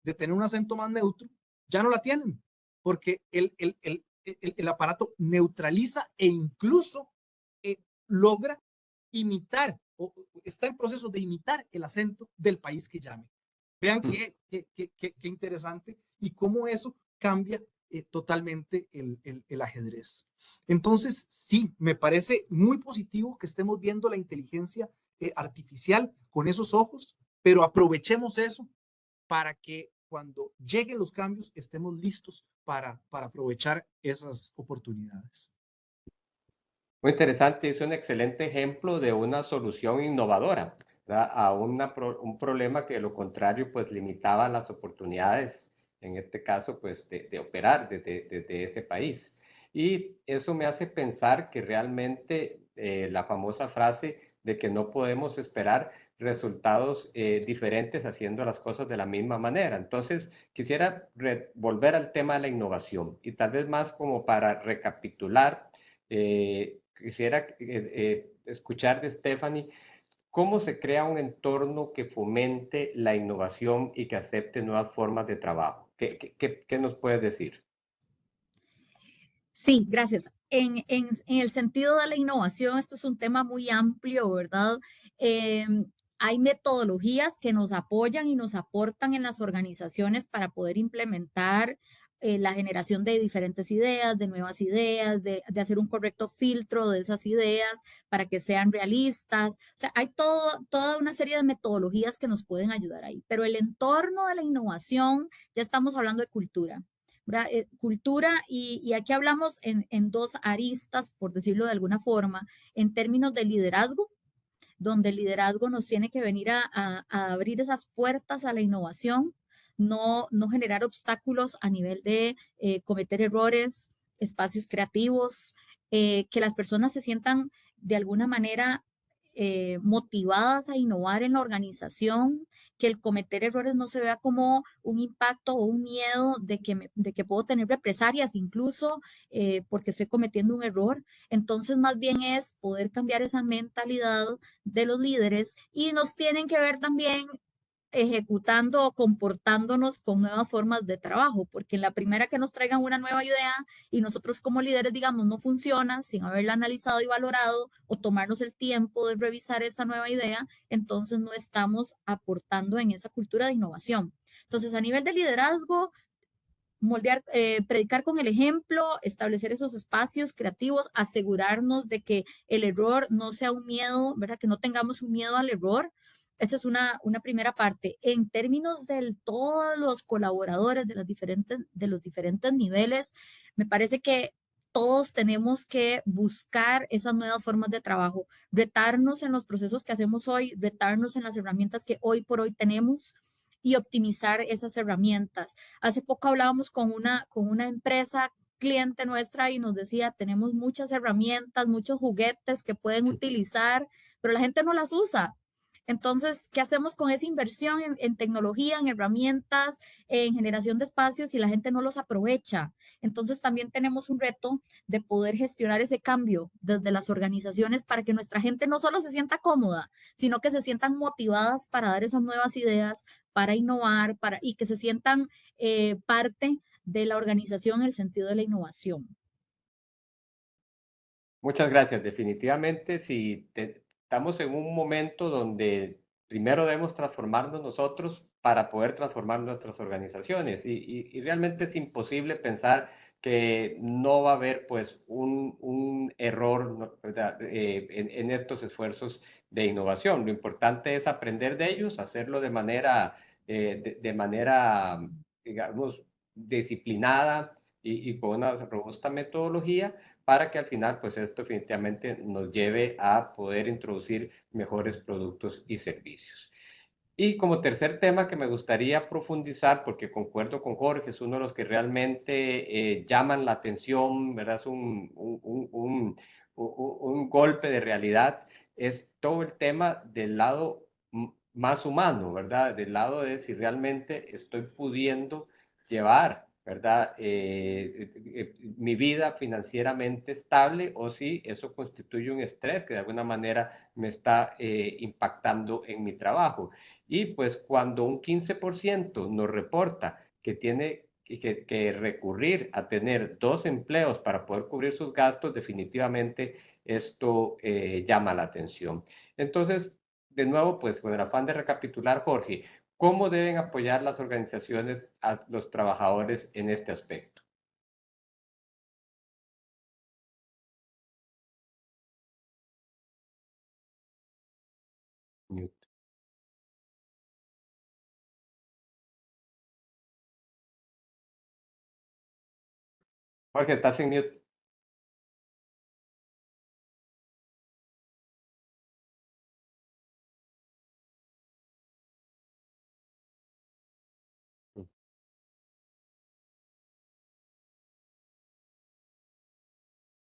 de tener un acento más neutro, ya no la tienen, porque el aparato neutraliza e incluso logra imitar o está en proceso de imitar el acento del país que llame. Vean qué interesante y cómo eso cambia totalmente el ajedrez. Entonces, sí, me parece muy positivo que estemos viendo la inteligencia artificial con esos ojos, pero aprovechemos eso para que cuando lleguen los cambios estemos listos para aprovechar esas oportunidades. Muy interesante, es un excelente ejemplo de una solución innovadora, ¿verdad? A un problema que de lo contrario pues limitaba las oportunidades, en este caso pues de operar desde ese país. Y eso me hace pensar que realmente la famosa frase de que no podemos esperar resultados diferentes haciendo las cosas de la misma manera. Entonces, quisiera volver al tema de la innovación y tal vez más como para recapitular. Quisiera escuchar de Stephanie cómo se crea un entorno que fomente la innovación y que acepte nuevas formas de trabajo. ¿Qué nos puedes decir? Sí, gracias. En el sentido de la innovación, esto es un tema muy amplio, ¿verdad? Hay metodologías que nos apoyan y nos aportan en las organizaciones para poder implementar la generación de diferentes ideas, de nuevas ideas, de hacer un correcto filtro de esas ideas para que sean realistas. O sea, hay toda una serie de metodologías que nos pueden ayudar ahí. Pero el entorno de la innovación, ya estamos hablando de cultura. Cultura y aquí hablamos en dos aristas, por decirlo de alguna forma, en términos de liderazgo, donde el liderazgo nos tiene que venir a abrir esas puertas a la innovación, no generar obstáculos a nivel de cometer errores, espacios creativos, que las personas se sientan de alguna manera motivadas a innovar en la organización, que el cometer errores no se vea como un impacto o un miedo de que puedo tener represalias incluso porque estoy cometiendo un error. Entonces, más bien es poder cambiar esa mentalidad de los líderes y nos tienen que ver también ejecutando o comportándonos con nuevas formas de trabajo, porque en la primera que nos traigan una nueva idea y nosotros como líderes digamos no funciona sin haberla analizado y valorado o tomarnos el tiempo de revisar esa nueva idea, entonces no estamos aportando en esa cultura de innovación. Entonces, a nivel de liderazgo, moldear, predicar con el ejemplo, establecer esos espacios creativos, asegurarnos de que el error no sea un miedo, ¿verdad? Que no tengamos un miedo al error. Esta es una primera parte. En términos de todos los colaboradores de los diferentes niveles, me parece que todos tenemos que buscar esas nuevas formas de trabajo, retarnos en los procesos que hacemos hoy, retarnos en las herramientas que hoy por hoy tenemos y optimizar esas herramientas. Hace poco hablábamos con una empresa cliente nuestra y nos decía, tenemos muchas herramientas, muchos juguetes que pueden utilizar, pero la gente no las usa. Entonces, ¿qué hacemos con esa inversión en tecnología, en herramientas, en generación de espacios si la gente no los aprovecha? Entonces, también tenemos un reto de poder gestionar ese cambio desde las organizaciones para que nuestra gente no solo se sienta cómoda, sino que se sientan motivadas para dar esas nuevas ideas, para innovar, y que se sientan parte de la organización en el sentido de la innovación. Muchas gracias. Definitivamente, si estamos en un momento donde primero debemos transformarnos nosotros para poder transformar nuestras organizaciones y realmente es imposible pensar que no va a haber pues un error, ¿no? ¿Verdad? En estos esfuerzos de innovación. Lo importante es aprender de ellos, hacerlo de manera, digamos, disciplinada y con una robusta metodología para que al final, pues esto definitivamente nos lleve a poder introducir mejores productos y servicios. Y como tercer tema que me gustaría profundizar, porque concuerdo con Jorge, es uno de los que realmente llaman la atención, ¿verdad? Es un golpe de realidad, es todo el tema del lado más humano, ¿verdad? Del lado de si realmente estoy pudiendo llevar, ¿verdad? Mi vida financieramente estable o si eso constituye un estrés que de alguna manera me está impactando en mi trabajo. Y pues cuando un 15% nos reporta que tiene que recurrir a tener 2 empleos para poder cubrir sus gastos, definitivamente esto llama la atención. Entonces, de nuevo, pues con el afán de recapitular, Jorge, ¿cómo deben apoyar las organizaciones a los trabajadores en este aspecto? Jorge, estás en mute.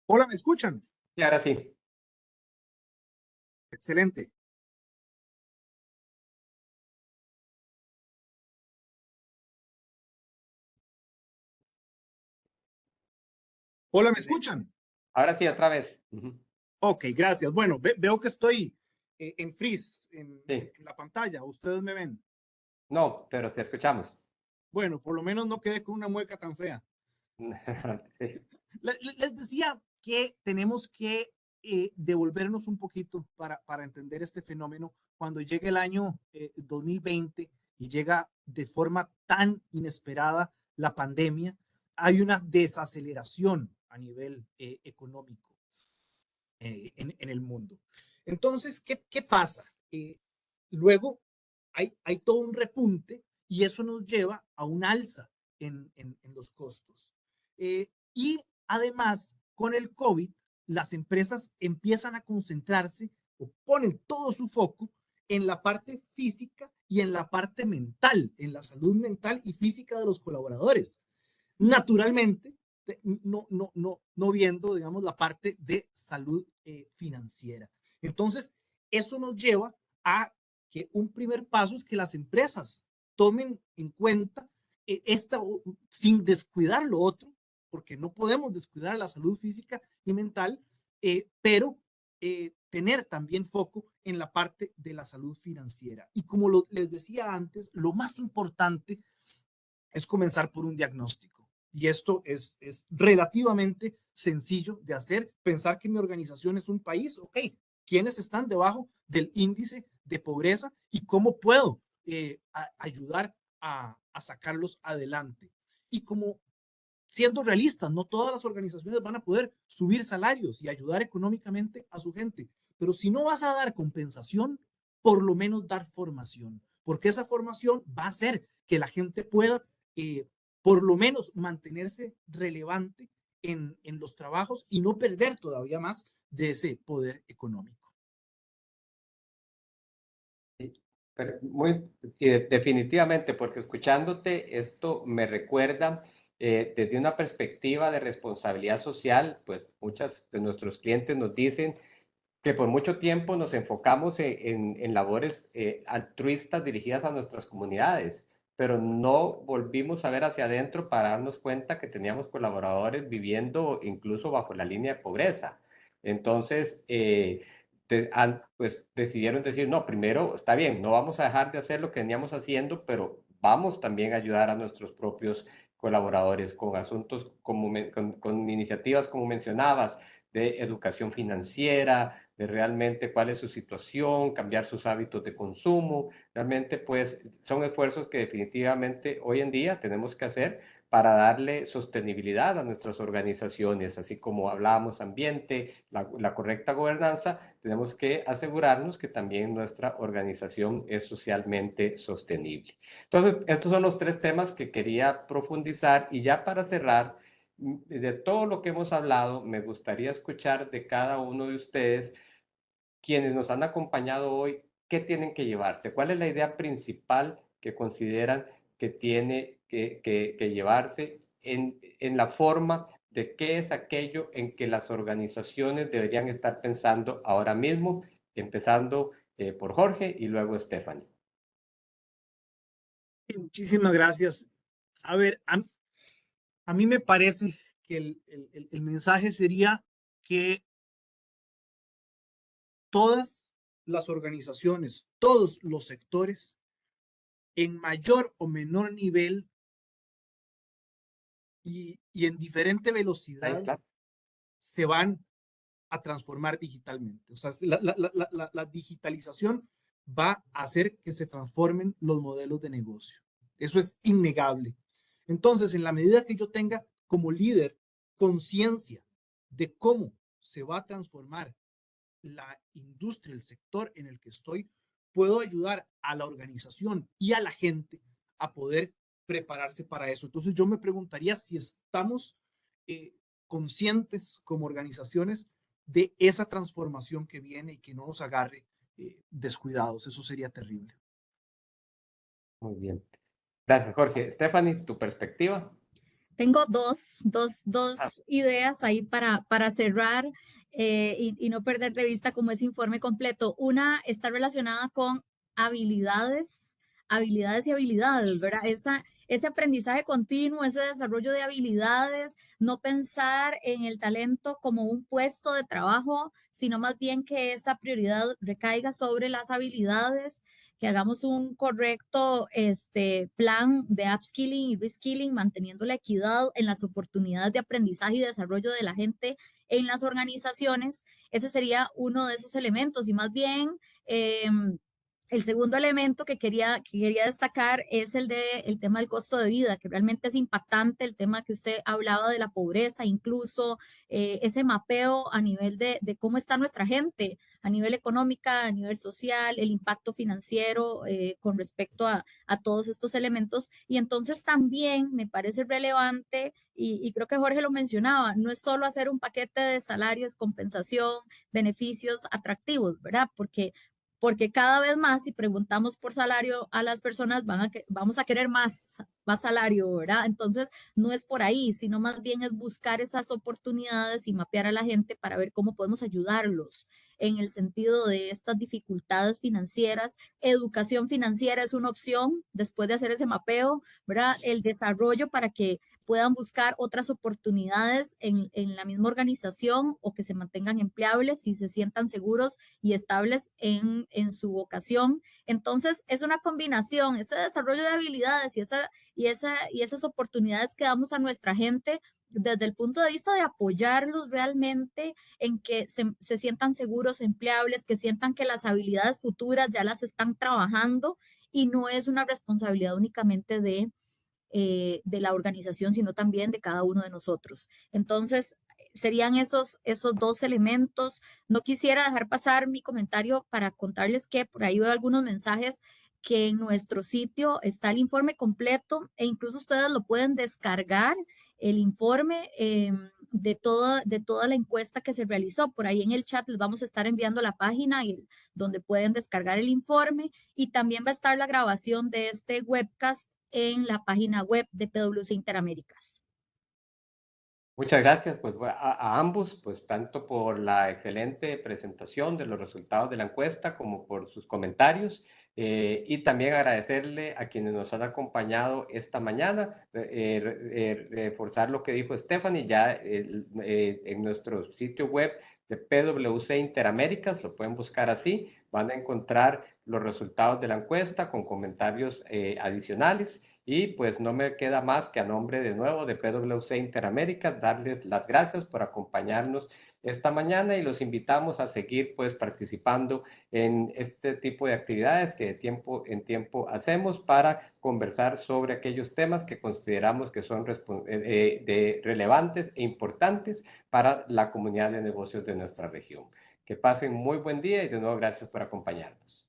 Hola, ¿me escuchan? Y ahora sí. Excelente. Hola, ¿me escuchan? Ahora sí, otra vez. Ujú. Ok, gracias. Bueno, veo que estoy en freeze Sí. en la pantalla. Ustedes me ven. No, pero te escuchamos. Bueno, por lo menos no quedé con una mueca tan fea. Sí. Les decía que tenemos que devolvernos un poquito para entender este fenómeno cuando llegue el año 2020 y llega de forma tan inesperada la pandemia. Hay una desaceleración a nivel económico en el mundo. Entonces, ¿qué pasa? Luego hay todo un repunte y eso nos lleva a un alza en los costos. Y además, con el COVID, las empresas empiezan a concentrarse o ponen todo su foco en la parte física y en la parte mental, en la salud mental y física de los colaboradores. Naturalmente, no viendo, digamos, la parte de salud financiera. Entonces, eso nos lleva a que un primer paso es que las empresas tomen en cuenta esta, sin descuidar lo otro, porque no podemos descuidar la salud física y mental, pero tener también foco en la parte de la salud financiera. Y como les decía antes, lo más importante es comenzar por un diagnóstico. Y esto es relativamente sencillo de hacer. Pensar que mi organización es un país, ok, ¿quiénes están debajo del índice de pobreza y cómo puedo ayudar a sacarlos adelante? Y como siendo realistas, no todas las organizaciones van a poder subir salarios y ayudar económicamente a su gente, pero si no vas a dar compensación, por lo menos dar formación, porque esa formación va a hacer que la gente pueda por lo menos mantenerse relevante en los trabajos y no perder todavía más de ese poder económico. Pero muy definitivamente, porque escuchándote esto me recuerda desde una perspectiva de responsabilidad social, pues muchas de nuestros clientes nos dicen, que por mucho tiempo nos enfocamos en labores altruistas dirigidas a nuestras comunidades, pero no volvimos a ver hacia adentro para darnos cuenta que teníamos colaboradores viviendo incluso bajo la línea de pobreza. Entonces, pues decidieron decir, no, primero, está bien, no vamos a dejar de hacer lo que veníamos haciendo, pero vamos también a ayudar a nuestros propios colaboradores con asuntos, con iniciativas como mencionabas, de educación financiera, de realmente cuál es su situación, cambiar sus hábitos de consumo. Realmente, pues, son esfuerzos que definitivamente hoy en día tenemos que hacer para darle sostenibilidad a nuestras organizaciones, así como hablábamos ambiente, la correcta gobernanza, tenemos que asegurarnos que también nuestra organización es socialmente sostenible. Entonces, estos son los tres temas que quería profundizar y ya para cerrar, de todo lo que hemos hablado, me gustaría escuchar de cada uno de ustedes, quienes nos han acompañado hoy, qué tienen que llevarse, cuál es la idea principal que consideran que tiene que llevarse en la forma de qué es aquello en que las organizaciones deberían estar pensando ahora mismo, empezando por Jorge y luego Stephanie. Muchísimas gracias. A ver, a mí me parece que el mensaje sería que todas las organizaciones, todos los sectores, en mayor o menor nivel y en diferente Ahí velocidad, está. se van a transformar digitalmente. O sea, la digitalización va a hacer que se transformen los modelos de negocio. Eso es innegable. Entonces, en la medida que yo tenga como líder conciencia de cómo se va a transformar la industria, el sector en el que estoy, puedo ayudar a la organización y a la gente a poder prepararse para eso. Entonces yo me preguntaría si estamos conscientes como organizaciones de esa transformación que viene y que no nos agarre descuidados. Eso sería terrible. Muy bien. Gracias, Jorge. Stephanie, tu perspectiva. Tengo Ah, dos ideas ahí para cerrar y no perder de vista como ese informe completo. Una está relacionada con habilidades, habilidades y habilidades, ¿verdad? Ese aprendizaje continuo, ese desarrollo de habilidades, no pensar en el talento como un puesto de trabajo, sino más bien que esa prioridad recaiga sobre las habilidades, que hagamos un correcto plan de upskilling y reskilling, manteniendo la equidad en las oportunidades de aprendizaje y desarrollo de la gente en las organizaciones. Ese sería uno de esos elementos y más bien el segundo elemento que quería destacar es el tema del costo de vida, que realmente es impactante, el tema que usted hablaba de la pobreza, incluso ese mapeo a nivel de cómo está nuestra gente, a nivel económica, a nivel social, el impacto financiero con respecto a todos estos elementos. Y entonces también me parece relevante, y creo que Jorge lo mencionaba, no es solo hacer un paquete de salarios, compensación, beneficios atractivos, ¿verdad? Porque cada vez más, si preguntamos por salario a las personas, vamos a querer más salario, ¿verdad? Entonces, no es por ahí, sino más bien es buscar esas oportunidades y mapear a la gente para ver cómo podemos ayudarlos en el sentido de estas dificultades financieras. Educación financiera es una opción después de hacer ese mapeo, ¿verdad? El desarrollo para que puedan buscar otras oportunidades en la misma organización o que se mantengan empleables y se sientan seguros y estables en su vocación. Entonces, es una combinación, ese desarrollo de habilidades y esas oportunidades que damos a nuestra gente desde el punto de vista de apoyarlos realmente en que se sientan seguros, empleables, que sientan que las habilidades futuras ya las están trabajando y no es una responsabilidad únicamente de la organización, sino también de cada uno de nosotros. Entonces, serían esos dos elementos. No quisiera dejar pasar mi comentario para contarles que por ahí veo algunos mensajes que en nuestro sitio está el informe completo e incluso ustedes lo pueden descargar, el informe de toda la encuesta que se realizó. Por ahí en el chat les vamos a estar enviando la página donde pueden descargar el informe y también va a estar la grabación de este webcast en la página web de PwC Interaméricas. Muchas gracias pues, a ambos, pues tanto por la excelente presentación de los resultados de la encuesta como por sus comentarios y también agradecerle a quienes nos han acompañado esta mañana, reforzar lo que dijo Stephanie, ya en nuestro sitio web de PwC Interaméricas, lo pueden buscar así, van a encontrar los resultados de la encuesta con comentarios adicionales. Y pues no me queda más que a nombre de nuevo de PwC Interamérica darles las gracias por acompañarnos esta mañana y los invitamos a seguir pues participando en este tipo de actividades que de tiempo en tiempo hacemos para conversar sobre aquellos temas que consideramos que son relevantes e importantes para la comunidad de negocios de nuestra región. Que pasen muy buen día y de nuevo gracias por acompañarnos.